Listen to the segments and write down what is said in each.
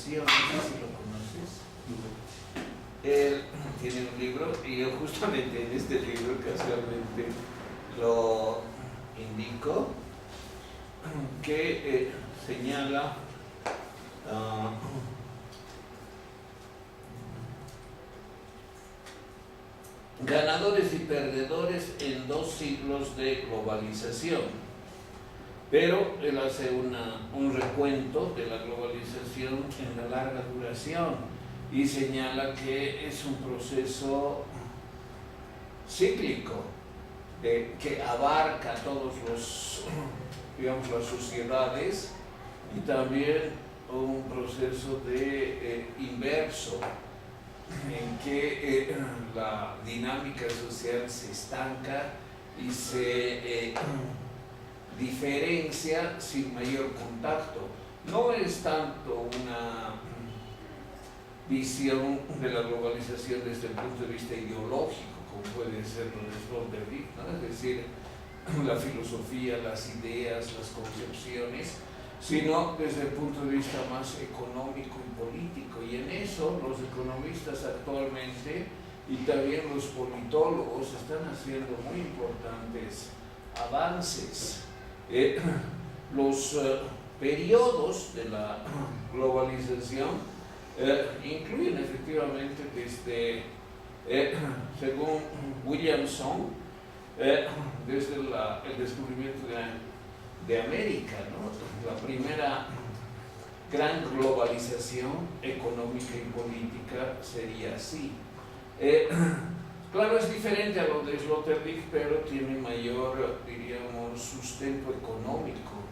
globalización, no sé si lo conoces. Él tiene un libro y yo justamente en este libro casualmente lo indico, que señala ganadores y perdedores en 2 siglos de globalización. Pero él hace un recuento de la globalización en la larga duración y señala que es un proceso cíclico que abarca todos los, digamos, las sociedades, y también un proceso de inverso en que la dinámica social se estanca y se diferencia sin mayor contacto. No es tanto una visión de la globalización desde el punto de vista ideológico, como puede ser lo de Sloterdijk, ¿no? Es decir, la filosofía, las ideas, las concepciones, sino desde el punto de vista más económico y político. Y en eso los economistas actualmente y también los politólogos están haciendo muy importantes avances. Los periodos de la globalización incluyen efectivamente desde, según Williamson, desde el descubrimiento de América, ¿no? La primera gran globalización económica y política sería así. Claro, es diferente a lo de Sloterdijk, pero tiene mayor, diríamos, sustento económico,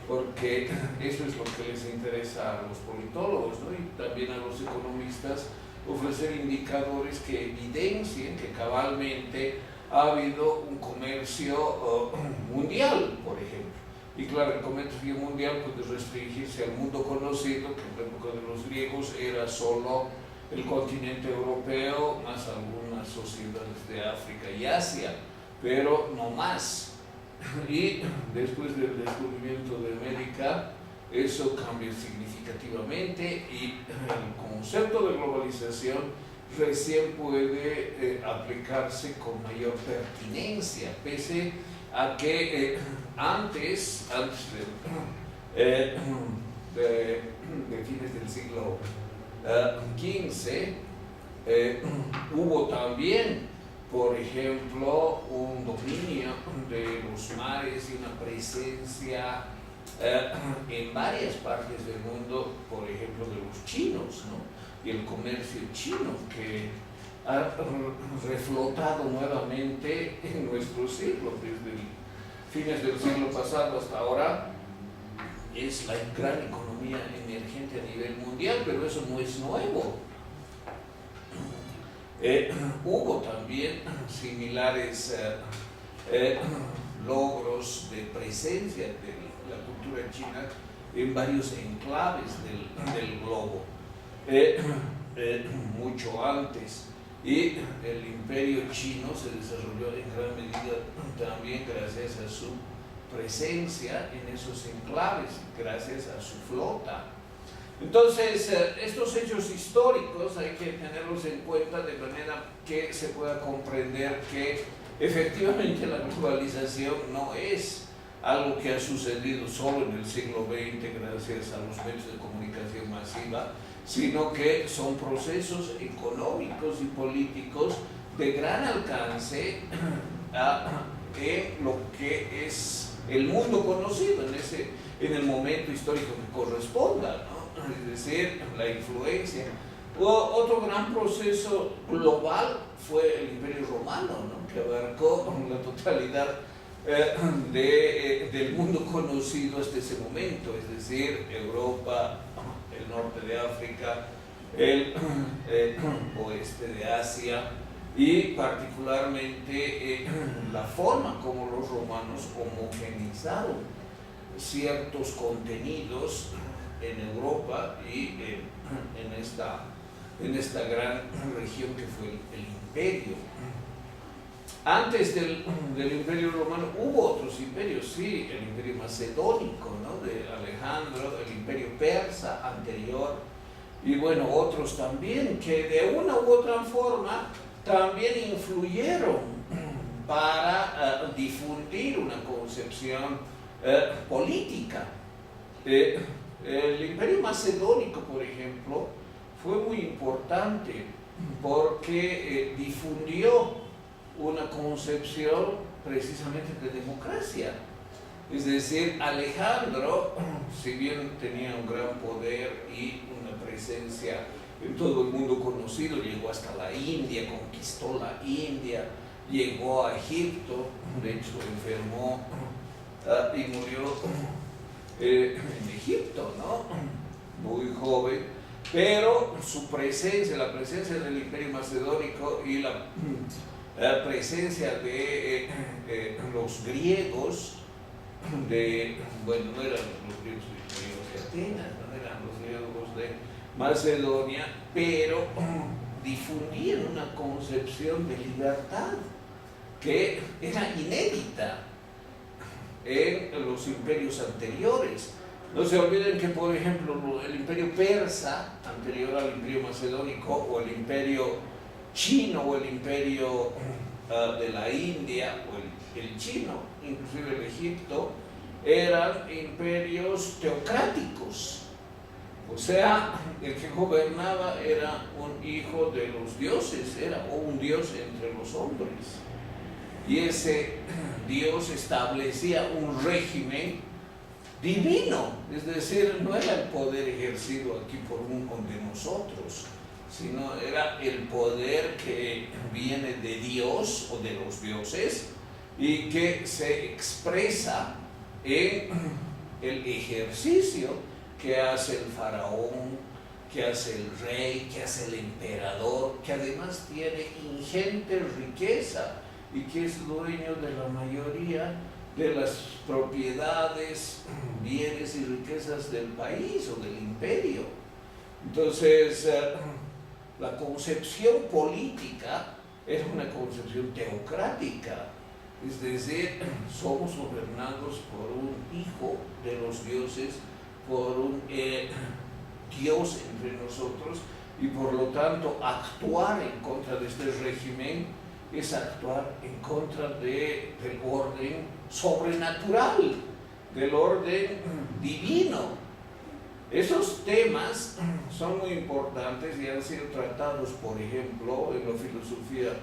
porque eso es lo que les interesa a los politólogos, ¿no? Y también a los economistas, ofrecer indicadores que evidencien que cabalmente ha habido un comercio mundial, por ejemplo. Y claro, el comercio mundial puede restringirse al mundo conocido, que en la época de los griegos era solo el continente europeo, más algunas sociedades de África y Asia, pero no más. Y después del descubrimiento de América, eso cambia significativamente y el concepto de globalización recién puede aplicarse con mayor pertinencia, pese a que antes de fines del siglo XV, hubo también, por ejemplo, un dominio de los mares y una presencia en varias partes del mundo, por ejemplo, de los chinos, ¿no? Y el comercio chino, que ha reflotado nuevamente en nuestro siglo, desde fines del siglo pasado hasta ahora. Es la gran economía emergente a nivel mundial, pero eso no es nuevo. Hubo también similares logros de presencia de la cultura china en varios enclaves del globo, mucho antes. Y el imperio chino se desarrolló en gran medida también gracias a su presencia en esos enclaves, gracias a su flota. Entonces, estos hechos históricos hay que tenerlos en cuenta de manera que se pueda comprender que efectivamente la globalización no es algo que ha sucedido solo en el siglo XX gracias a los medios de comunicación masiva, sino que son procesos económicos y políticos de gran alcance en lo que es el mundo conocido en el momento histórico que corresponda, ¿no? Es decir, la influencia. Otro gran proceso global fue el Imperio Romano, ¿no? Que abarcó la totalidad del mundo conocido hasta ese momento, es decir, Europa, el norte de África, el oeste de Asia, y particularmente la forma como los romanos homogenizaron ciertos contenidos en Europa y en esta gran región que fue el imperio. Antes del imperio romano hubo otros imperios, sí, el imperio macedónico, ¿no? De Alejandro, el imperio persa anterior, y bueno, otros también, que de una u otra forma también influyeron para difundir una concepción política. El Imperio Macedónico, por ejemplo, fue muy importante porque difundió una concepción precisamente de democracia. Es decir, Alejandro, si bien tenía un gran poder y una presencia en todo el mundo conocido, llegó hasta la India, conquistó la India, llegó a Egipto, de hecho enfermó y murió en Egipto, ¿no? Muy joven, pero su presencia, la presencia del Imperio Macedónico y la presencia de los griegos, bueno, no eran los griegos de Atenas, no eran los griegos de Macedonia, pero difundían una concepción de libertad que era inédita en los imperios anteriores. No se olviden que, por ejemplo, el imperio persa, anterior al imperio macedónico, o el imperio chino, o el imperio de la India, o el chino, inclusive el Egipto, eran imperios teocráticos. O sea, el que gobernaba era un hijo de los dioses, era un dios entre los hombres. Y ese Dios establecía un régimen divino, es decir, no era el poder ejercido aquí por uno de nosotros, sino era el poder que viene de Dios o de los dioses y que se expresa en el ejercicio que hace el faraón, que hace el rey, que hace el emperador, que además tiene ingente riqueza y que es dueño de la mayoría de las propiedades, bienes y riquezas del país o del imperio. Entonces, la concepción política es una concepción teocrática, es decir, somos gobernados por un hijo de los dioses, por un Dios entre nosotros, y por lo tanto actuar en contra de este régimen es actuar en contra del orden sobrenatural, del orden divino. Esos temas son muy importantes y han sido tratados, por ejemplo, en la filosofía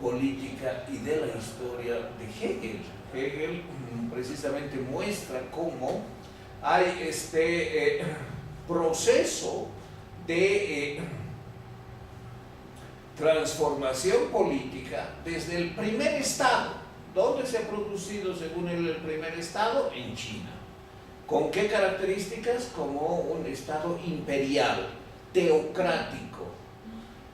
política y de la historia de Hegel. Hegel precisamente muestra cómo hay este proceso de transformación política desde el primer estado. ¿Dónde se ha producido según él el primer estado? En China. ¿Con qué características? Como un estado imperial, teocrático.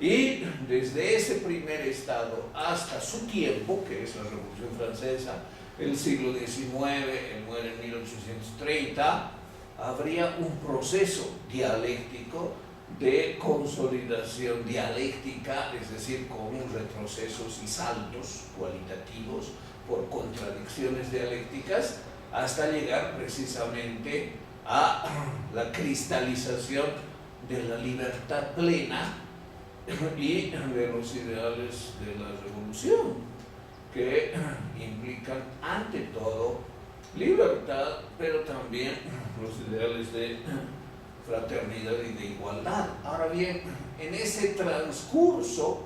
Y desde ese primer estado hasta su tiempo, que es la Revolución Francesa, el siglo XIX, él muere en 1830, habría un proceso dialéctico de consolidación dialéctica, es decir, con retrocesos y saltos cualitativos por contradicciones dialécticas, hasta llegar precisamente a la cristalización de la libertad plena y de los ideales de la revolución, que implican ante todo libertad, pero también los ideales de fraternidad y de igualdad. Ahora bien, en ese transcurso,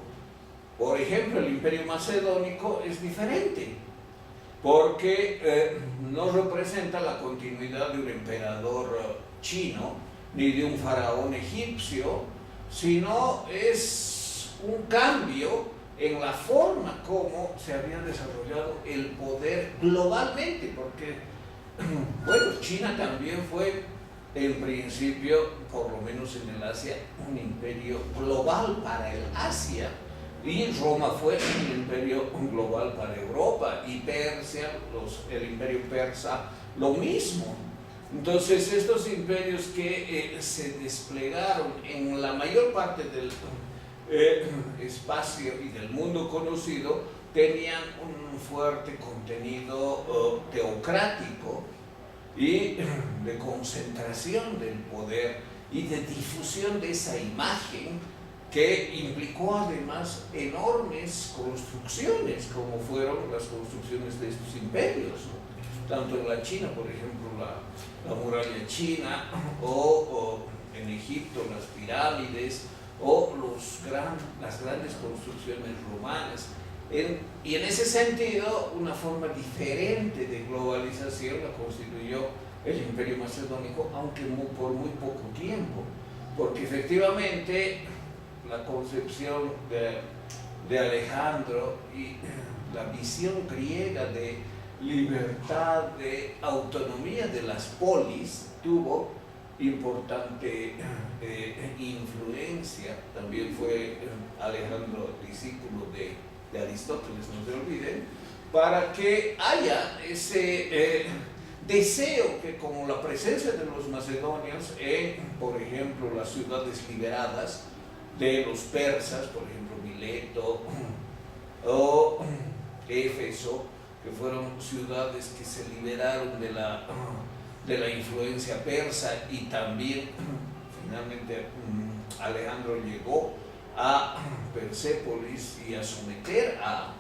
por ejemplo, el Imperio Macedónico es diferente, porque no representa la continuidad de un emperador chino, ni de un faraón egipcio, sino es un cambio en la forma como se había desarrollado el poder globalmente, porque, bueno, China también fue, en principio, por lo menos en el Asia, un imperio global para el Asia, y Roma fue un imperio global para Europa, y Persia, el imperio persa, lo mismo. Entonces, estos imperios que se desplegaron en la mayor parte del espacio y del mundo conocido, tenían un fuerte contenido teocrático y de concentración del poder y de difusión de esa imagen, que implicó además enormes construcciones, como fueron las construcciones de estos imperios, ¿no? Tanto en la China, por ejemplo, la muralla china, o en Egipto las pirámides, o las grandes construcciones romanas. Y en ese sentido, una forma diferente de globalización la constituyó el Imperio Macedónico, aunque por muy poco tiempo, porque efectivamente la concepción de Alejandro y la visión griega de libertad, de autonomía de las polis, tuvo importante influencia. También fue Alejandro discípulo de Aristóteles, no se olviden, para que haya ese deseo que, como la presencia de los macedonios en, por ejemplo, las ciudades liberadas de los persas, por ejemplo Mileto o Éfeso, que fueron ciudades que se liberaron de la influencia persa, y también finalmente Alejandro llegó a Persépolis y a someter a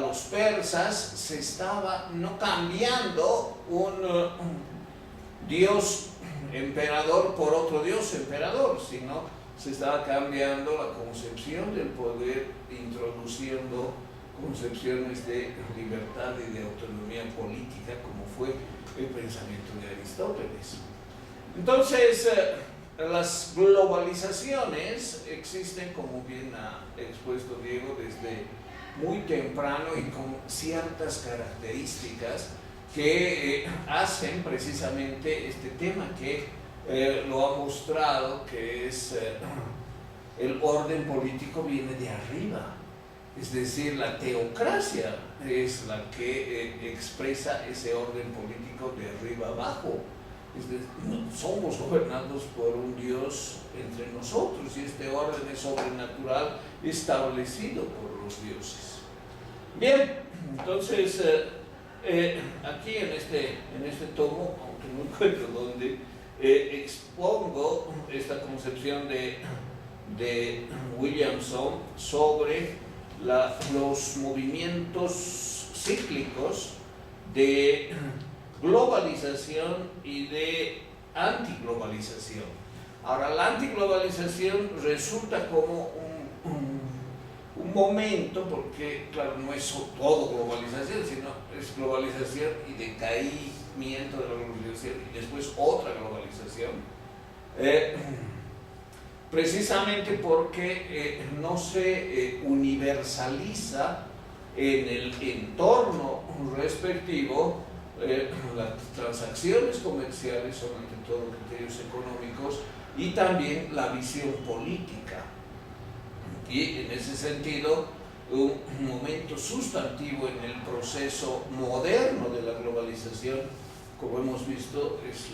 los persas. Se estaba no cambiando un dios emperador por otro dios emperador, sino se estaba cambiando la concepción del poder, introduciendo concepciones de libertad y de autonomía política, como fue el pensamiento de Aristóteles. Entonces, las globalizaciones existen, como bien ha expuesto Diego, desde muy temprano y con ciertas características que hacen precisamente este tema que lo ha mostrado, que es el orden político viene de arriba. Es decir, la teocracia es la que expresa ese orden político de arriba abajo. Es decir, somos gobernados por un Dios entre nosotros, y este orden es sobrenatural establecido por los dioses. Bien, entonces aquí en este tomo, aunque no encuentro donde expongo esta concepción de Williamson sobre los movimientos cíclicos de globalización y de antiglobalización. Ahora, la antiglobalización resulta como un momento, porque claro, no es todo globalización, sino es globalización y decaimiento de la globalización, y después otra globalización, precisamente porque no se universaliza en el entorno respectivo. Las transacciones comerciales son ante todo criterios económicos, y también la visión política. Y en ese sentido, un momento sustantivo en el proceso moderno de la globalización, como hemos visto, es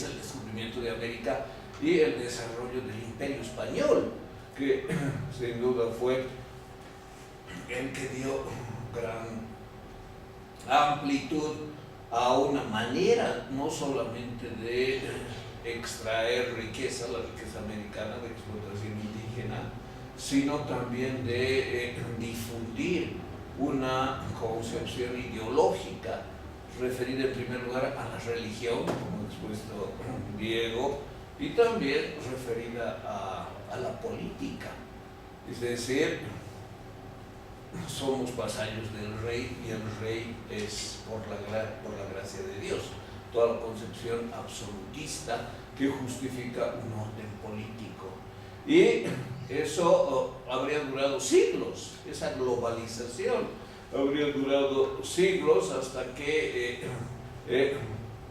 el descubrimiento de América y el desarrollo del Imperio Español, que sin duda fue el que dio gran amplitud a una manera no solamente de extraer riqueza, la riqueza americana de explotación indígena, sino también de difundir una concepción ideológica referida en primer lugar a la religión, como ha expuesto Diego, y también referida a la política. Es decir, somos vasallos del rey, y el rey es por la gracia de Dios. Toda la concepción absolutista que justifica un orden político. Y eso habría durado siglos, esa globalización habría durado siglos, hasta que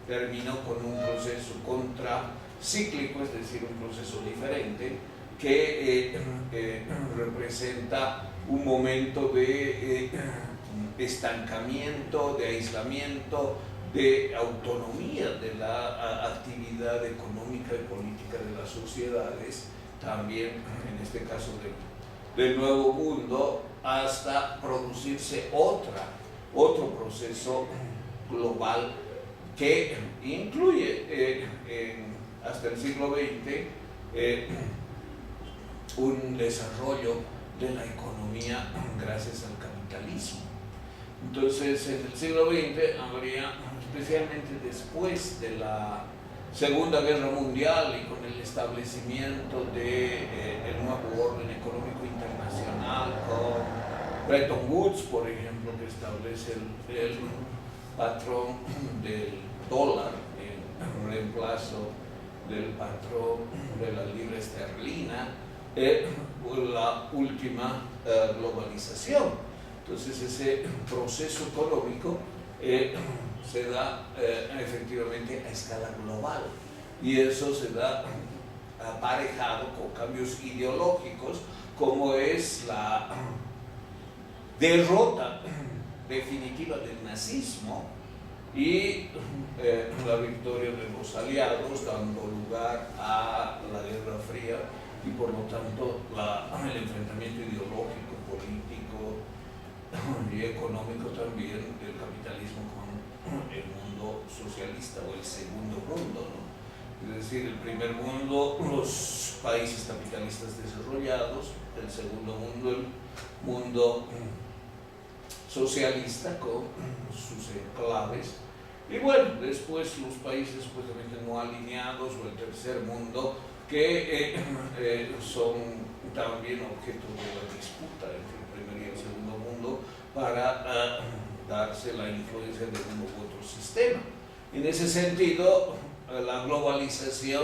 terminó con un proceso contracíclico, es decir, un proceso diferente, que representa un momento de estancamiento, de aislamiento, de autonomía de la actividad económica y política de las sociedades, también en este caso del Nuevo Mundo, hasta producirse otro proceso global que incluye hasta el siglo XX un desarrollo de la economía gracias al capitalismo. Entonces, en el siglo XX habría, especialmente después de la Segunda Guerra Mundial y con el establecimiento del nuevo orden económico internacional, con Bretton Woods, por ejemplo, que establece el patrón del dólar en reemplazo del patrón de la libra esterlina, la última globalización. Entonces ese proceso económico se da efectivamente a escala global, y eso se da aparejado con cambios ideológicos, como es la derrota definitiva del nazismo y la victoria de los aliados, dando lugar a la Guerra Fría y por lo tanto el enfrentamiento ideológico, político y económico también del capitalismo con el mundo socialista o el segundo mundo, ¿no? Es decir, el primer mundo, los países capitalistas desarrollados; el segundo mundo, el mundo socialista con sus enclaves, y bueno, después los países supuestamente no alineados, o el tercer mundo, que son también objeto de la disputa entre el primer y el segundo mundo para darse la influencia de uno u otro sistema. En ese sentido, la globalización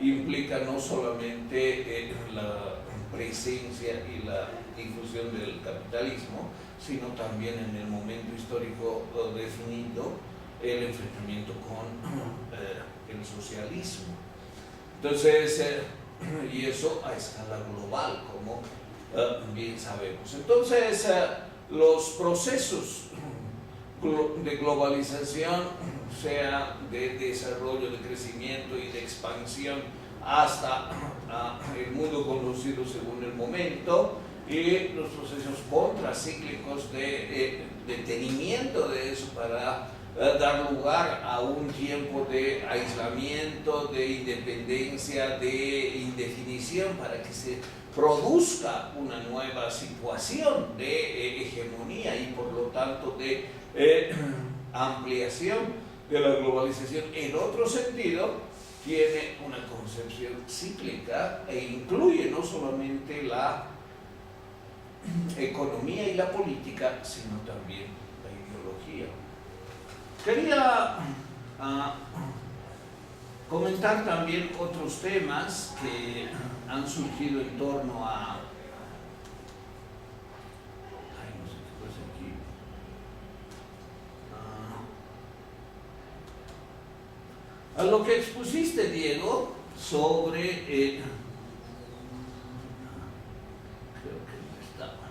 implica no solamente la presencia y la difusión del capitalismo, sino también en el momento histórico definido el enfrentamiento con el socialismo. Entonces, y eso a escala global, como bien sabemos. Entonces, los procesos de globalización, sea de desarrollo, de crecimiento y de expansión, hasta el mundo conocido según el momento, y los procesos contracíclicos de detenimiento de eso para dar lugar a un tiempo de aislamiento, de independencia, de indefinición, para que se produzca una nueva situación de hegemonía y por lo tanto de ampliación de la globalización. En otro sentido, tiene una concepción cíclica e incluye no solamente la economía y la política, sino también la ideología. Quería comentar también otros temas que han surgido en torno a... no sé qué pasa aquí. A lo que expusiste, Diego, sobre... creo que no estaba.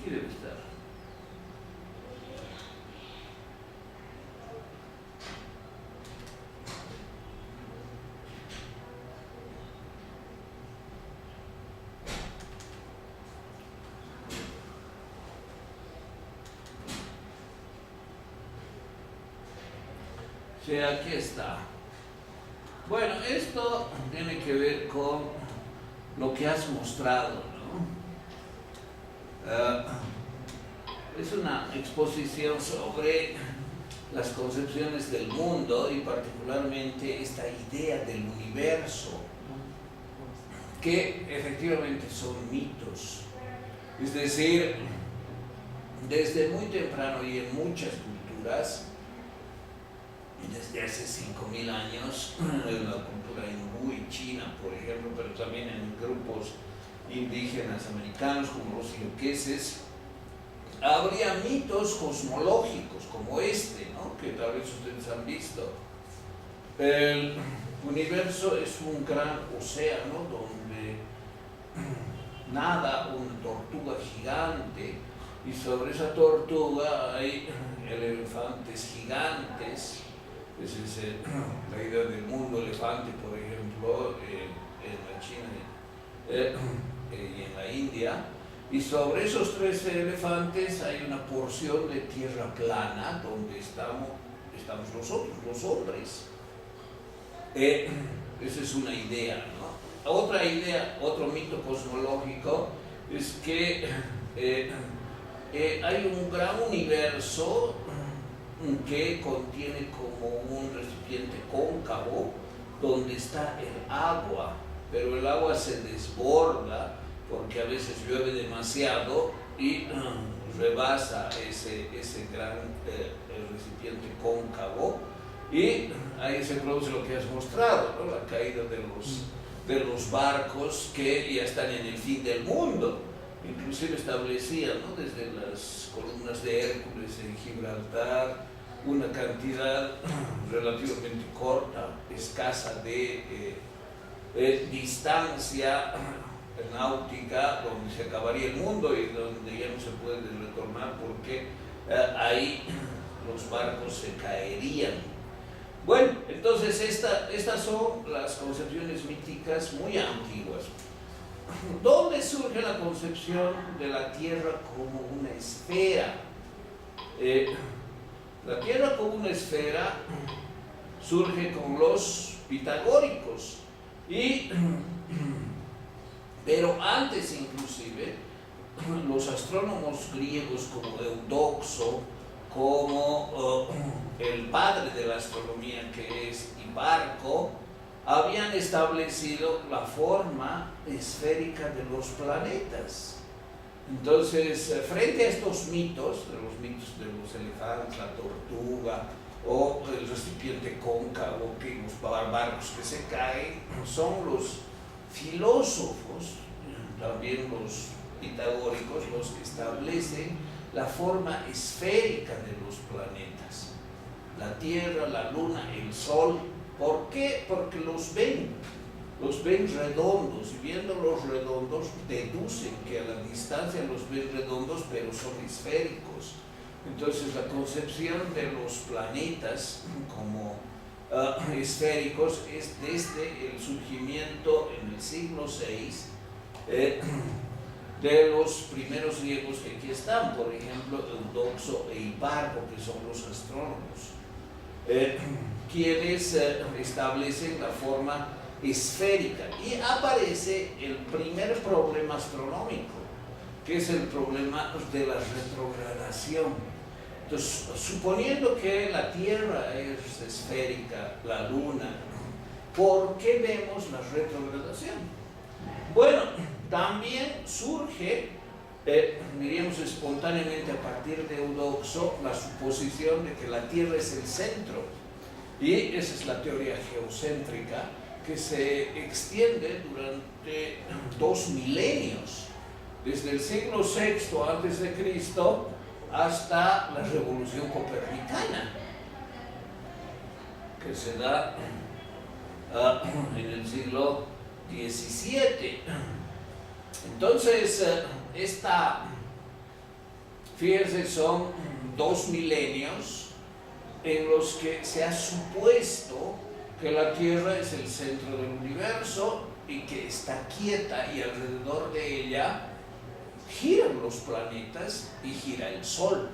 Aquí debe estar. Sí, aquí está. Bueno, esto tiene que ver con lo que has mostrado, ¿no? Es una exposición sobre las concepciones del mundo y particularmente esta idea del universo, que efectivamente son mitos. Es decir, desde muy temprano y en muchas culturas, desde hace 5.000 años, en la cultura hindú y china, por ejemplo, pero también en grupos indígenas americanos como los iroqueses, habría mitos cosmológicos como este, ¿no?, que tal vez ustedes han visto. El universo es un gran océano donde nada una tortuga gigante, y sobre esa tortuga hay elefantes gigantes. Esa es la idea del mundo elefante, por ejemplo, en la China y en la India, y sobre esos 13 elefantes hay una porción de tierra plana donde estamos nosotros, los hombres. Esa es una idea, ¿no? Otra idea, otro mito cosmológico es que hay un gran universo que contiene como un recipiente cóncavo donde está el agua, pero el agua se desborda porque a veces llueve demasiado y rebasa ese gran recipiente cóncavo, y ahí se produce lo que has mostrado, ¿no? La caída de los barcos que ya están en el fin del mundo. Inclusive establecían, ¿no?, desde las columnas de Hércules en Gibraltar una cantidad relativamente corta, escasa de distancia náutica donde se acabaría el mundo y donde ya no se puede retornar porque ahí los barcos se caerían. Bueno, entonces estas son las concepciones míticas muy antiguas. ¿Dónde surge la concepción de la Tierra como una esfera? La Tierra como una esfera surge con los pitagóricos, pero antes inclusive los astrónomos griegos como Eudoxo, como el padre de la astronomía que es Hiparco, habían establecido la forma esférica de los planetas. Entonces, frente a estos mitos de los elefantes, la tortuga o el recipiente cóncavo, que los barcos que se caen, son los filósofos, también los pitagóricos, los que establecen la forma esférica de los planetas, la Tierra, la Luna, el Sol. ¿Por qué? Porque los ven redondos, y viendo los redondos deducen que a la distancia los ven redondos, pero son esféricos. Entonces la concepción de los planetas como esféricos es desde el surgimiento en el siglo VI de los primeros griegos que aquí están, por ejemplo Eudoxo e Hiparco, que son los astrónomos, quienes establecen la forma esférica, y aparece el primer problema astronómico, que es el problema de la retrogradación. Entonces, suponiendo que la Tierra es esférica, la Luna, ¿por qué vemos la retrogradación? Bueno, también surge, diríamos espontáneamente a partir de Eudoxo, la suposición de que la Tierra es el centro, y esa es la teoría geocéntrica, que se extiende durante 2 milenios, desde el siglo VI a.C. hasta la Revolución Copernicana, que se da en el siglo XVII. Entonces, fíjense, son 2 milenios en los que se ha supuesto que la Tierra es el centro del universo y que está quieta, y alrededor de ella giran los planetas y gira el Sol.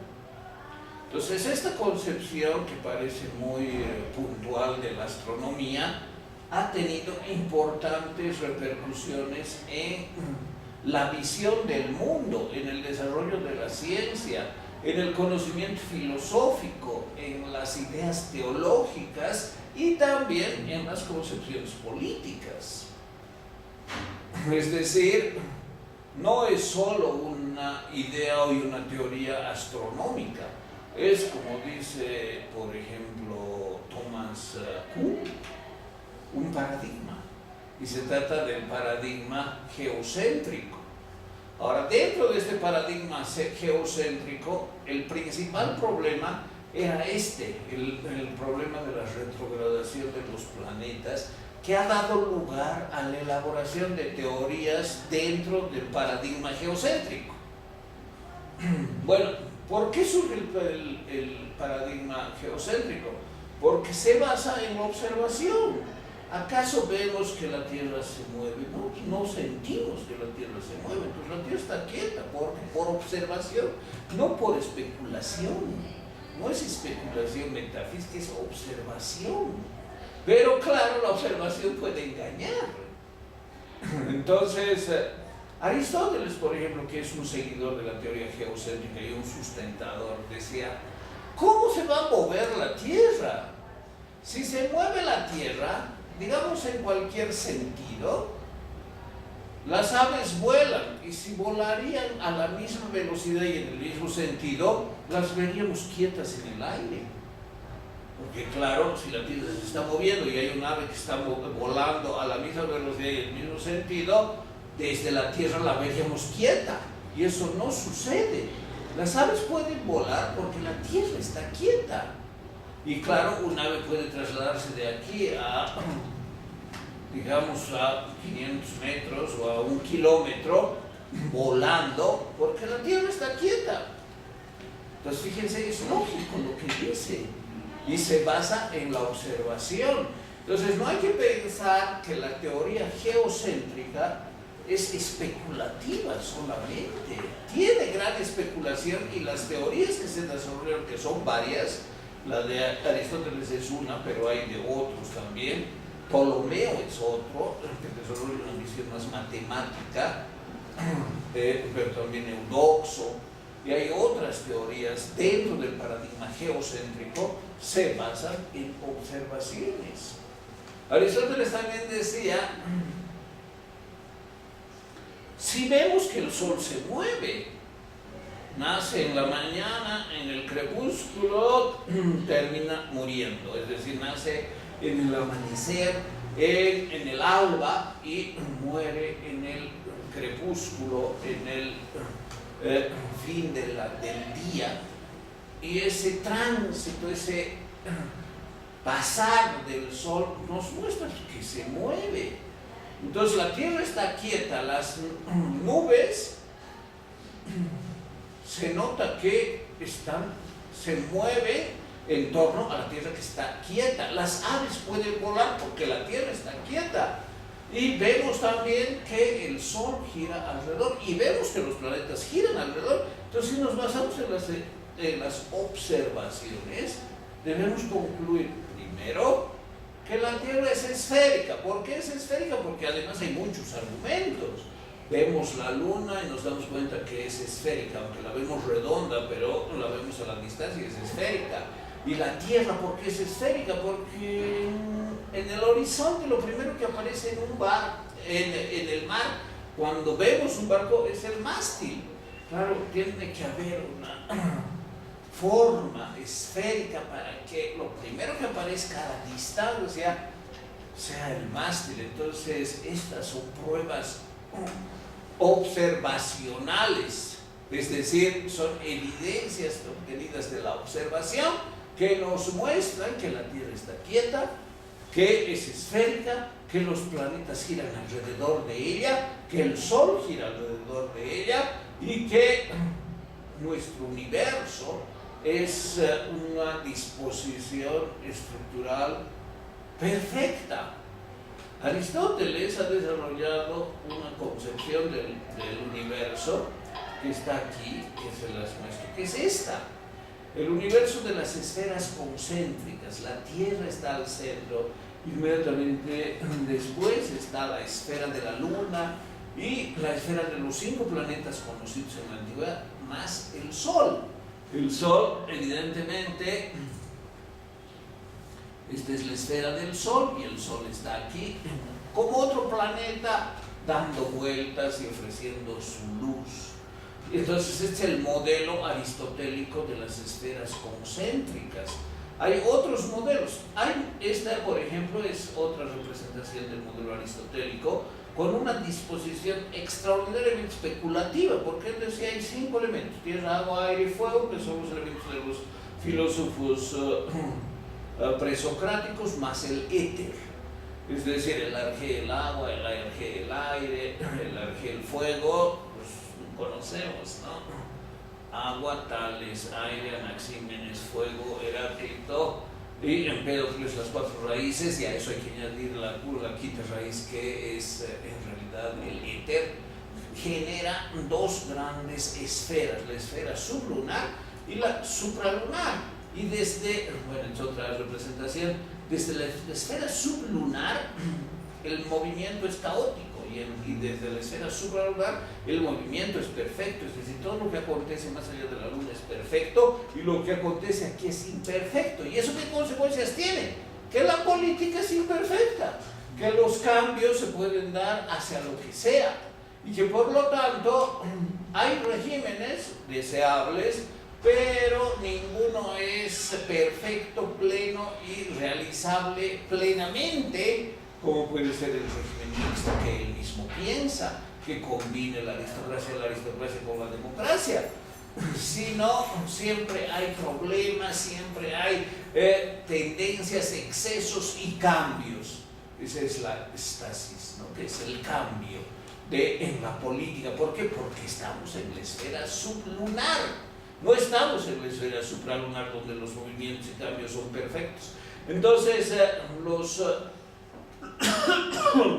Entonces, esta concepción, que parece muy puntual de la astronomía, ha tenido importantes repercusiones en la visión del mundo, en el desarrollo de la ciencia, en el conocimiento filosófico, en las ideas teológicas y también en las concepciones políticas. Es decir, no es solo una idea y una teoría astronómica, es, como dice, por ejemplo, Thomas Kuhn, un paradigma, y se trata del paradigma geocéntrico. Ahora, dentro de este paradigma geocéntrico, el principal problema era el problema de la retrogradación de los planetas, que ha dado lugar a la elaboración de teorías dentro del paradigma geocéntrico. Bueno, ¿por qué surge el paradigma geocéntrico? Porque se basa en la observación. ¿Acaso vemos que la Tierra se mueve? No, no sentimos que la Tierra se mueve, pues la Tierra está quieta por observación, no por especulación. No es especulación metafísica, es observación. Pero claro, la observación puede engañar. Entonces, Aristóteles, por ejemplo, que es un seguidor de la teoría geocéntrica y un sustentador, decía, ¿cómo se va a mover la Tierra? Si se mueve la Tierra, digamos en cualquier sentido, las aves vuelan, y si volarían a la misma velocidad y en el mismo sentido, las veríamos quietas en el aire. Porque claro, si la Tierra se está moviendo y hay un ave que está volando a la misma velocidad y en el mismo sentido, desde la Tierra la veríamos quieta, y eso no sucede. Las aves pueden volar porque la Tierra está quieta. Y claro, un ave puede trasladarse de aquí a, digamos, a 500 metros o a 1 kilómetro volando porque la Tierra está quieta. Entonces fíjense, es lógico lo que dice y se basa en la observación. Entonces no hay que pensar que la teoría geocéntrica es especulativa solamente. Tiene gran especulación, y las teorías que se desarrollaron, que son varias, la de Aristóteles es una, pero hay de otros también. Ptolomeo es otro, que desarrolla una visión más matemática, pero también Eudoxo, y hay otras teorías dentro del paradigma geocéntrico, se basan en observaciones. Aristóteles también decía, si vemos que el Sol se mueve, nace en la mañana, en el crepúsculo, termina muriendo, es decir, nace en el amanecer, en el alba, y muere en el crepúsculo, en el fin del día. Y ese tránsito, ese pasar del Sol nos muestra que se mueve. Entonces la Tierra está quieta, las nubes se nota que se mueven en torno a la Tierra que está quieta. Las aves pueden volar porque la Tierra está quieta. Y vemos también que el Sol gira alrededor, y vemos que los planetas giran alrededor. Entonces, si nos basamos en las observaciones, debemos concluir primero que la Tierra es esférica. ¿Por qué es esférica? Porque además hay muchos argumentos. Vemos la Luna y nos damos cuenta que es esférica, aunque la vemos redonda, pero la vemos a la distancia y es esférica. Y la Tierra, ¿por qué es esférica? Porque en el horizonte lo primero que aparece en el mar, cuando vemos un barco, es el mástil. Claro, tiene que haber una forma esférica para que lo primero que aparezca a la distancia sea el mástil. Entonces, estas son pruebas observacionales, es decir, son evidencias obtenidas de la observación que nos muestran que la Tierra está quieta, que es esférica, que los planetas giran alrededor de ella, que el Sol gira alrededor de ella, y que nuestro universo es una disposición estructural perfecta. Aristóteles ha desarrollado una concepción del universo que está aquí, que se las muestro, que es esta. El universo de las esferas concéntricas. La Tierra está al centro, inmediatamente después está la esfera de la Luna y la esfera de los 5 planetas conocidos en la antigüedad, más el Sol. El Sol, evidentemente, esta es la esfera del Sol, y el Sol está aquí como otro planeta, dando vueltas y ofreciendo su luz. Entonces este es el modelo aristotélico de las esferas concéntricas. Hay otros modelos. Esta, por ejemplo, es otra representación del modelo aristotélico, con una disposición extraordinariamente especulativa, porque él decía hay 5 elementos: tierra, agua, aire y fuego, que son los elementos de los filósofos presocráticos, más el éter, es decir, el arjé, el agua, el arjé, el aire, el arjé, el fuego, pues conocemos, ¿no? Agua, Tales, aire, Anaxímenes, fuego, Heráclito, y Empédocles las 4 raíces, y a eso hay que añadir la quinta raíz, que es en realidad el éter. Genera 2 grandes esferas, la esfera sublunar y la supralunar. Y desde, bueno, es otra representación, desde la esfera sublunar el movimiento es caótico, y desde la esfera supralunar el movimiento es perfecto, es decir, todo lo que acontece más allá de la luna es perfecto, y lo que acontece aquí es imperfecto. ¿Y eso qué consecuencias tiene? Que la política es imperfecta, que los cambios se pueden dar hacia lo que sea, y que por lo tanto hay regímenes deseables, pero ninguno es perfecto, pleno y realizable plenamente, como puede ser el régimen mixto que él mismo piensa, que combine la aristocracia con la democracia. Si no, siempre hay problemas, siempre hay tendencias, excesos y cambios. Esa es la estasis, ¿no? Que es el cambio en la política. ¿Por qué? Porque estamos en la esfera sublunar. No estamos en la esfera supralunar, donde los movimientos y cambios son perfectos. Entonces, los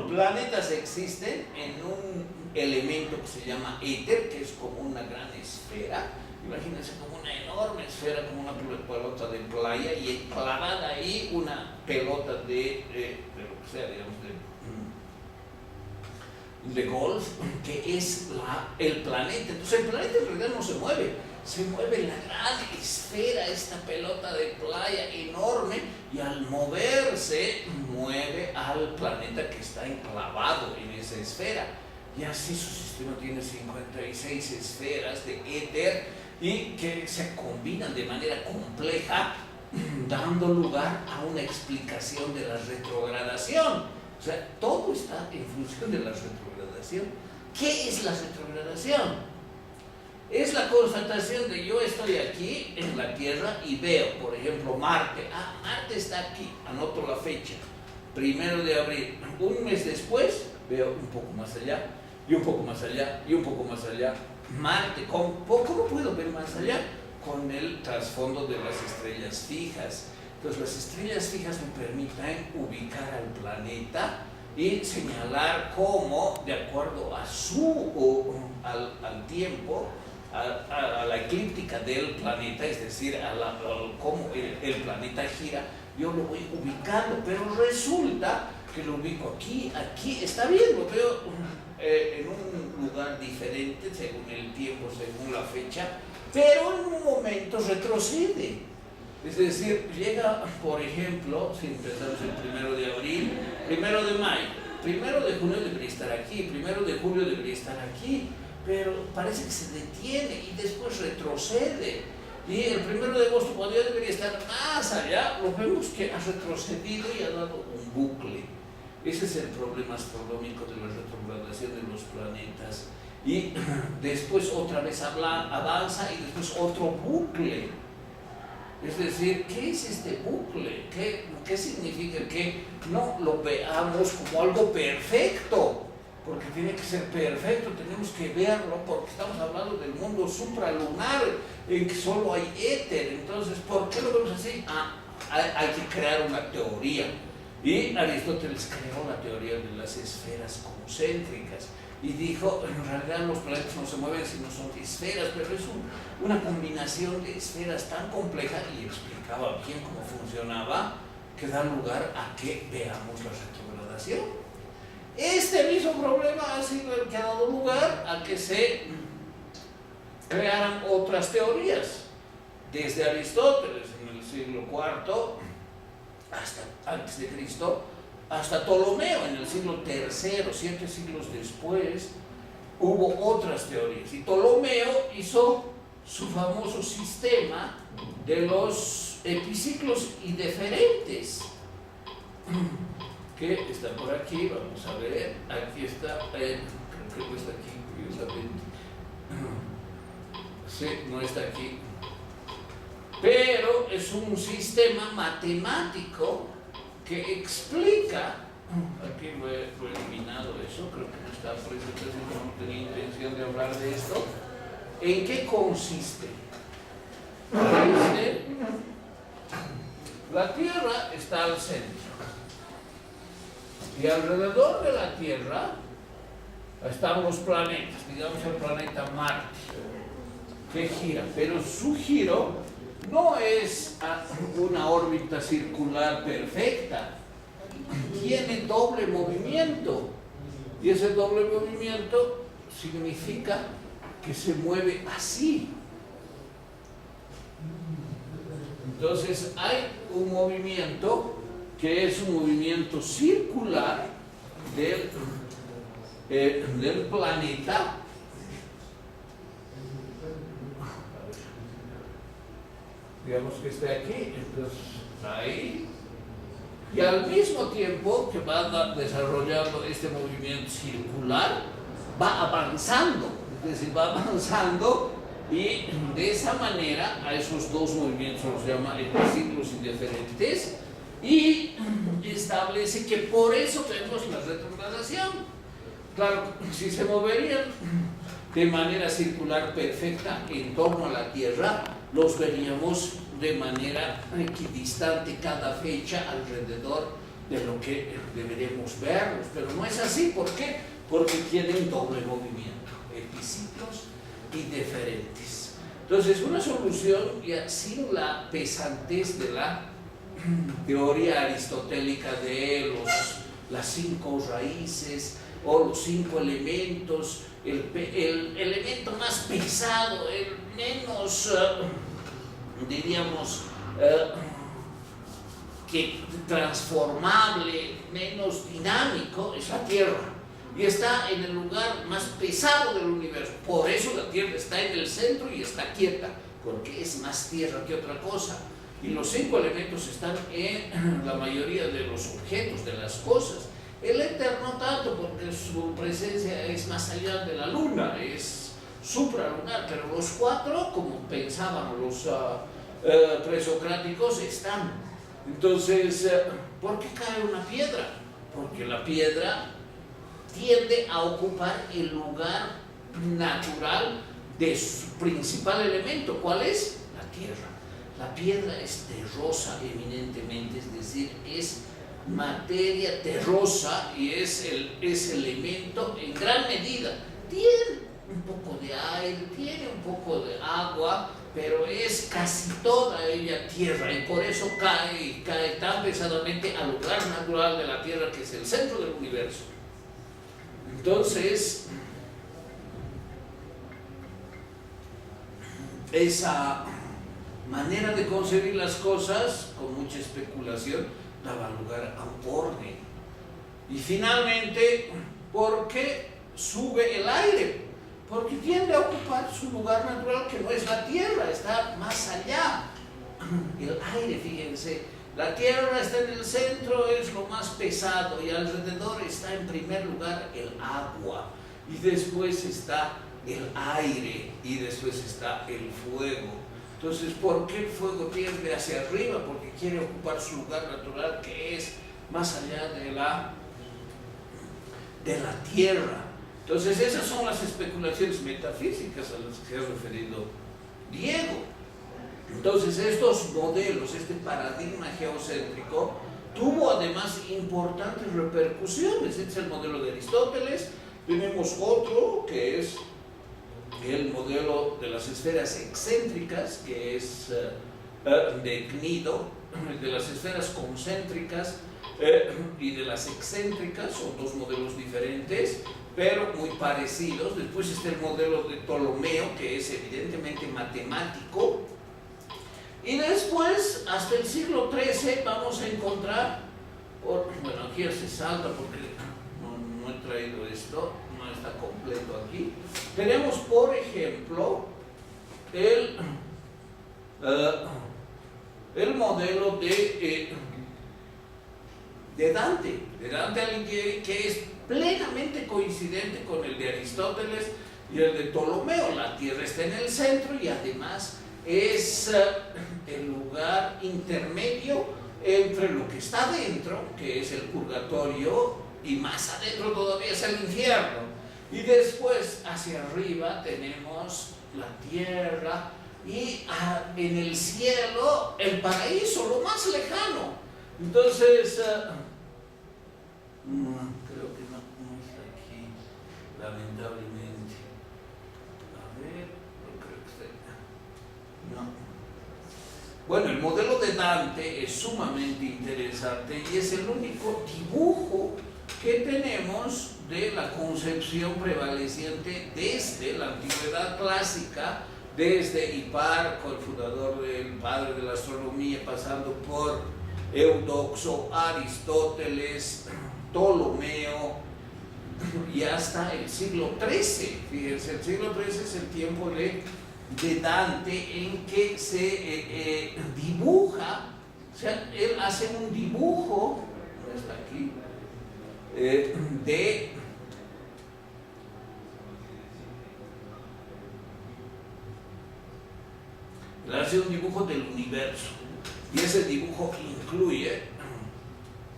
planetas existen en un elemento que se llama éter, que es como una gran esfera. Imagínense como una enorme esfera, como una pelota de playa, y clavada ahí una pelota de lo que sea, digamos, de golf, que es el planeta. Entonces el planeta en realidad no se mueve la gran esfera, esta pelota de playa enorme, y al moverse mueve al planeta que está enclavado en esa esfera. Y así su sistema tiene 56 esferas de éter, y que se combinan de manera compleja, dando lugar a una explicación de la retrogradación. O sea, todo está en función de la retrogradación. ¿Qué es la retrogradación? Es la constatación de yo estoy aquí en la Tierra y veo, por ejemplo, Marte. Marte está aquí, anoto la fecha, 1 de abril. Un mes después veo un poco más allá, y un poco más allá, y un poco más allá. Marte, ¿cómo puedo ver más allá? Con el trasfondo de las estrellas fijas. Entonces las estrellas fijas me permiten ubicar al planeta y señalar cómo, de acuerdo a al tiempo, a la eclíptica del planeta, es decir, cómo el planeta gira, yo lo voy ubicando, pero resulta que lo ubico aquí, está bien, lo veo en un lugar diferente según el tiempo, según la fecha, pero en un momento retrocede. Es decir, llega, por ejemplo, si empezamos el 1 de abril, 1 de mayo, 1 de junio debería estar aquí, 1 de julio debería estar aquí, pero parece que se detiene y después retrocede. Y el 1 de agosto, cuando ya debería estar más allá, lo vemos que ha retrocedido y ha dado un bucle. Ese es el problema astronómico de la retrogradación de los planetas. Y después otra vez avanza y después otro bucle. Es decir, ¿qué es este bucle? ¿Qué significa? Que no lo veamos como algo perfecto, porque tiene que ser perfecto, tenemos que verlo, porque estamos hablando del mundo supralunar, en que solo hay éter. Entonces, ¿por qué lo vemos así? Hay que crear una teoría. Y Aristóteles creó la teoría de las esferas concéntricas y dijo, en realidad los planetas no se mueven sino son esferas, pero es una combinación de esferas tan compleja, y explicaba bien cómo funcionaba, que da lugar a que veamos la retrogradación. Este mismo problema ha sido el que ha dado lugar a que se crearan otras teorías, desde Aristóteles en el siglo IV hasta antes de Cristo, hasta Ptolomeo en el siglo III, 7 siglos después, hubo otras teorías. Y Ptolomeo hizo su famoso sistema de los epiciclos y deferentes, que está por aquí, vamos a ver, aquí está, creo que no está aquí, curiosamente. Sí, no está aquí. Pero es un sistema matemático que explica, aquí lo he eliminado eso, creo que no está presente, no tenía intención de hablar de esto. ¿En qué consiste? La Tierra está al centro. Y alrededor de la Tierra están los planetas, digamos el planeta Marte, que gira, pero su giro no es una órbita circular perfecta, tiene doble movimiento, y ese doble movimiento significa que se mueve así. Entonces hay un movimiento que es un movimiento circular del planeta, digamos que esté aquí, entonces ahí, y al mismo tiempo que va desarrollando este movimiento circular, va avanzando, es decir, va avanzando, y de esa manera a esos dos movimientos los llama ciclos indiferentes, y establece que por eso tenemos la retrogradación. Claro, si se moverían de manera circular perfecta en torno a la Tierra, los veríamos de manera equidistante cada fecha alrededor de lo que deberíamos verlos, pero no es así. ¿Por qué? Porque tienen doble movimiento, epiciclos y diferentes. Entonces, una solución ya sin la pesantez de la teoría aristotélica de las 5 raíces o los 5 elementos, el elemento más pesado, el menos, diríamos, que transformable, menos dinámico, es la Tierra. Y está en el lugar más pesado del universo. Por eso la Tierra está en el centro y está quieta, porque es más tierra que otra cosa. Y los 5 elementos están en la mayoría de los objetos, de las cosas. El éter no tanto, porque su presencia es más allá de la luna, es supralunar, pero los 4, como pensaban los presocráticos, están. Entonces, ¿por qué cae una piedra? Porque la piedra tiende a ocupar el lugar natural de su principal elemento. ¿Cuál es? La tierra. La piedra es terrosa eminentemente, es decir, es materia terrosa y es elemento en gran medida. Tiene un poco de aire, tiene un poco de agua, pero es casi toda ella tierra, y por eso cae tan pesadamente al lugar natural de la Tierra, que es el centro del universo. Entonces, esa manera de concebir las cosas, con mucha especulación, daba lugar a un orden. Y finalmente, ¿por qué sube el aire? Porque tiende a ocupar su lugar natural, que no es la Tierra, está más allá. El aire, fíjense, la Tierra está en el centro, es lo más pesado, y alrededor está en primer lugar el agua, y después está el aire, y después está el fuego. Entonces, ¿por qué el fuego tiende hacia arriba? Porque quiere ocupar su lugar natural, que es más allá de la Tierra. Entonces, esas son las especulaciones metafísicas a las que se ha referido Diego. Entonces, estos modelos, este paradigma geocéntrico, tuvo además importantes repercusiones. Este es el modelo de Aristóteles. Tenemos otro que es el modelo de las esferas excéntricas, que es de Cnido, de las esferas concéntricas y de las excéntricas. Son dos modelos diferentes, pero muy parecidos. Después está el modelo de Ptolomeo, que es evidentemente matemático. Y después, hasta el siglo XIII, vamos a encontrar, bueno, aquí ya se salta porque no he traído esto, no está completo aquí. Tenemos, por ejemplo, el modelo de Dante Alighieri, que es plenamente coincidente con el de Aristóteles y el de Ptolomeo. La Tierra está en el centro y además es el lugar intermedio entre lo que está dentro, que es el purgatorio, y más adentro todavía es el infierno. Y después, hacia arriba, tenemos la tierra y en el cielo el paraíso, lo más lejano. Entonces, creo que no está aquí, lamentablemente. A ver, no creo que esté. No. Bueno, el modelo de Dante es sumamente interesante y es el único dibujo que tenemos de la concepción prevaleciente desde la antigüedad clásica, desde Hiparco, el fundador, el padre de la astronomía, pasando por Eudoxo, Aristóteles, Ptolomeo y hasta el siglo XIII. Fíjense, el siglo XIII es el tiempo de Dante, en que se dibuja, o sea, él hace un dibujo, ¿no está aquí? Él hace un dibujo del universo, y ese dibujo incluye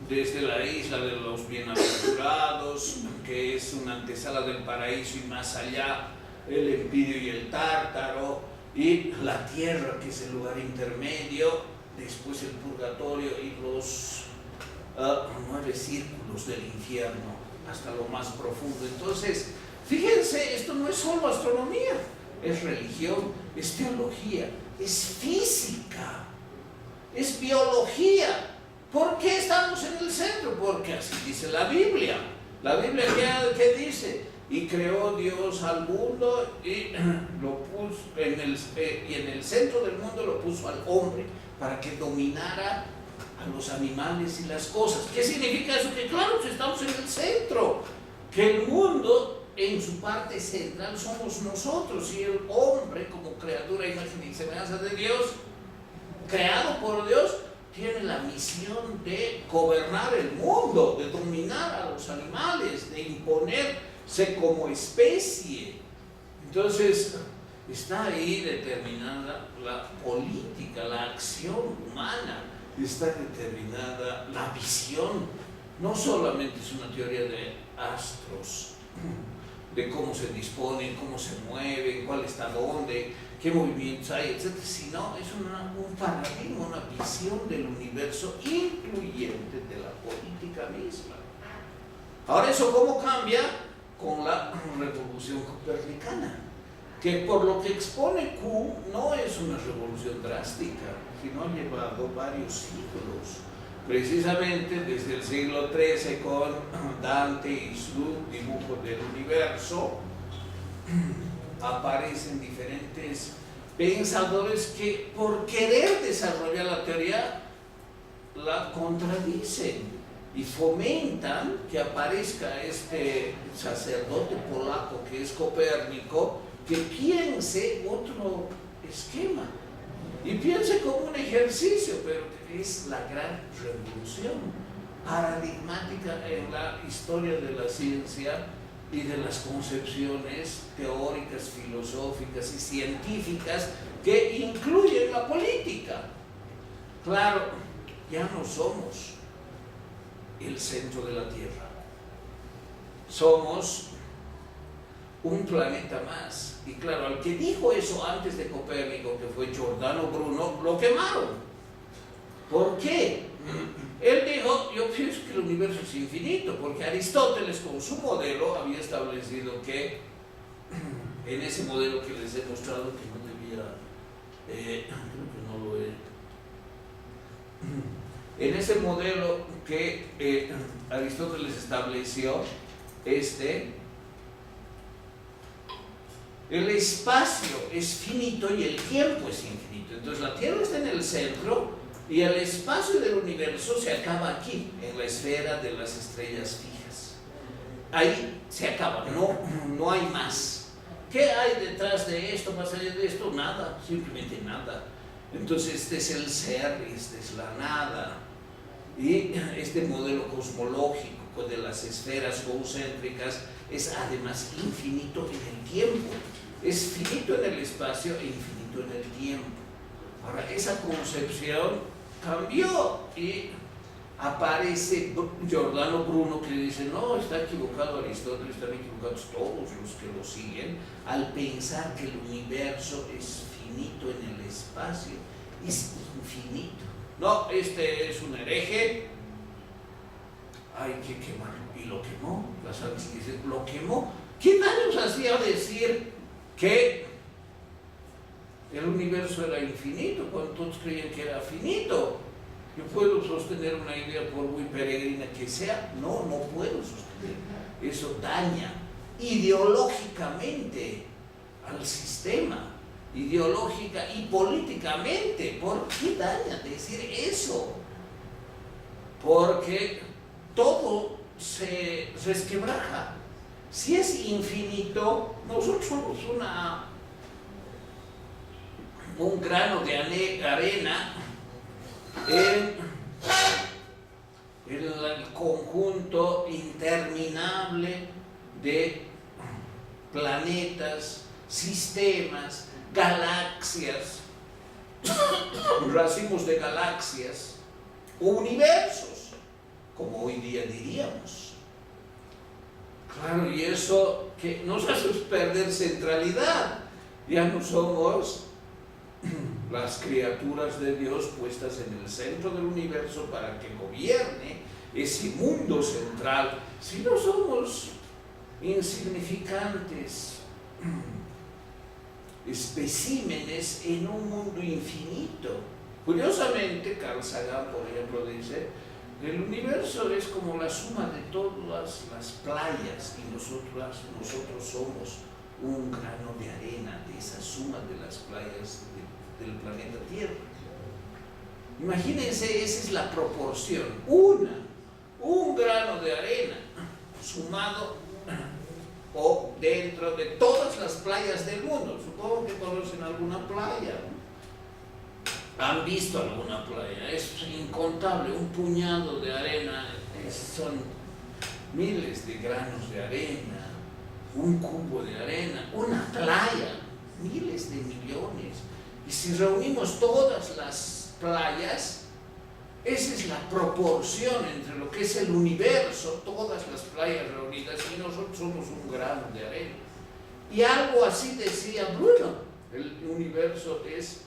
desde la isla de los bienaventurados, que es una antesala del paraíso, y más allá el Empirio y el Tártaro, y la tierra, que es el lugar intermedio, después el purgatorio y los 9 círculos del infierno, hasta lo más profundo. Entonces, fíjense, esto no es solo astronomía, es religión, es teología, es física, es biología. ¿Por qué estamos en el centro? Porque así dice la Biblia. La Biblia, ¿qué dice? Y creó Dios al mundo y lo puso en el centro del mundo lo puso al hombre para que dominara a los animales y las cosas. ¿Qué significa eso? Que claro, estamos en el centro, que el mundo en su parte central somos nosotros, y el hombre, como criatura, imagen y semejanza de Dios, creado por Dios, tiene la misión de gobernar el mundo, de dominar a los animales, de imponerse como especie. Entonces, está ahí determinada la política, la acción humana, está determinada la visión. No solamente es una teoría de astros, de cómo se disponen, cómo se mueven, cuál está dónde, qué movimientos hay, etc., sino es un paradigma, una visión del universo incluyente de la política misma. Ahora, ¿eso cómo cambia? Con la revolución copernicana, que por lo que expone Q no es una revolución drástica, sino ha llevado varios siglos, precisamente desde el siglo XIII con Dante y su dibujo del universo. Aparecen diferentes pensadores que, por querer desarrollar la teoría, la contradicen y fomentan que aparezca este sacerdote polaco que es Copérnico, que piense otro esquema y piense como un ejercicio, pero es la gran revolución paradigmática en la historia de la ciencia y de las concepciones teóricas, filosóficas y científicas que incluyen la política. Claro, ya no somos el centro de la Tierra, somos un planeta más. Y claro, al que dijo eso antes de Copérnico, que fue Giordano Bruno, lo quemaron. ¿Por qué? Él dijo, yo pienso que el universo es infinito, porque Aristóteles con su modelo había establecido que, en ese modelo que les he mostrado, que no debía, creo que no lo he, en ese modelo que Aristóteles estableció, el espacio es finito y el tiempo es infinito. Entonces la Tierra está en el centro y el espacio del universo se acaba aquí, en la esfera de las estrellas fijas. Ahí se acaba, no hay más. ¿Qué hay detrás de esto, más allá de esto? Nada, simplemente nada. Entonces este es el ser, esta es la nada. Y este modelo cosmológico de las esferas concéntricas es además infinito en el tiempo. Es finito en el espacio e infinito en el tiempo. Ahora, esa concepción cambió y aparece Giordano Bruno que dice, no, está equivocado Aristóteles, están equivocados todos los que lo siguen, al pensar que el universo es finito en el espacio, es infinito. No, este es un hereje, hay que quemarlo. Y lo quemó, la Santa Inquisición lo quemó. ¿Quién años hacía decir que el universo era infinito cuando todos creían que era finito? Yo puedo sostener una idea por muy peregrina que sea, no puedo sostener. Eso daña ideológicamente al sistema, ideológica y políticamente. ¿Por qué daña decir eso? Porque todo se resquebraja. Si es infinito, nosotros somos un grano de arena en el conjunto interminable de planetas, sistemas, galaxias, racimos de galaxias o universos, como hoy día diríamos. Claro, y eso que nos hace perder centralidad. Ya no somos las criaturas de Dios puestas en el centro del universo para que gobierne ese mundo central, sino somos insignificantes especímenes en un mundo infinito. Curiosamente, Carl Sagan, por ejemplo, dice: el universo es como la suma de todas las playas y nosotros somos un grano de arena de esa suma de las playas del planeta Tierra. Imagínense, esa es la proporción. Un grano de arena sumado o dentro de todas las playas del mundo. Supongo que conocen alguna playa, ¿no? ¿Han visto alguna playa? Es incontable, un puñado de arena, son miles de granos de arena, un cubo de arena, una playa, miles de millones. Y si reunimos todas las playas, esa es la proporción entre lo que es el universo, todas las playas reunidas, y nosotros somos un grano de arena. Y algo así decía Bruno: el universo es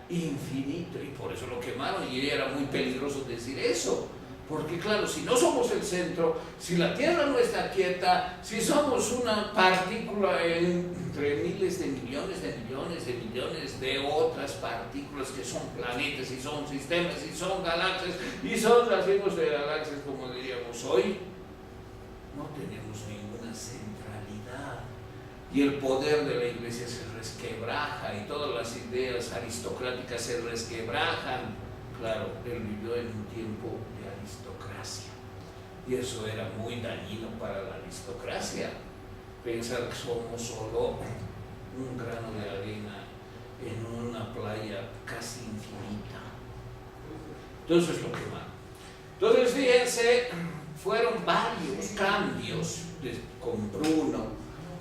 infinito, y por eso lo quemaron, y era muy peligroso decir eso, porque claro, si no somos el centro, si la Tierra no está quieta, si somos una partícula entre miles de millones de millones de millones de otras partículas que son planetas y son sistemas y son galaxias y son racimos de galaxias, como diríamos hoy, no tenemos ninguna centralidad. Y el poder de la Iglesia se resquebraja y todas las ideas aristocráticas se resquebrajan. Claro, él vivió en un tiempo de aristocracia y eso era muy dañino para la aristocracia, pensar que somos solo un grano de arena en una playa casi infinita. Entonces lo quemaron. Entonces fíjense, fueron varios cambios con Bruno,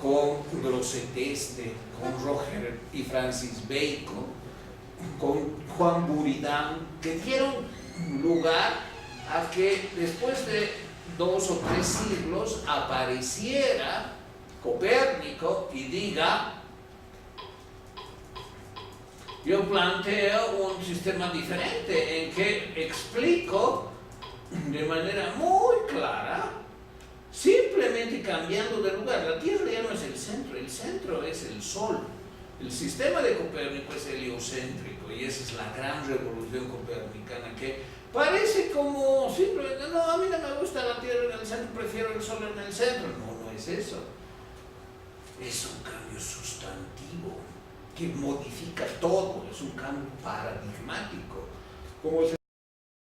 con Grosseteste, con Roger y Francis Bacon, con Juan Buridan, que dieron lugar a que después de 2 o 3 siglos apareciera Copérnico y diga: yo planteo un sistema diferente en que explico de manera muy clara, simplemente cambiando de lugar. La Tierra ya no es el centro es el Sol. El sistema de Copérnico es heliocéntrico y esa es la gran revolución copernicana, que parece como simplemente: no, a mí no me gusta la Tierra en el centro, prefiero el Sol en el centro. No es eso. Es un cambio sustantivo que modifica todo, es un cambio paradigmático. Como se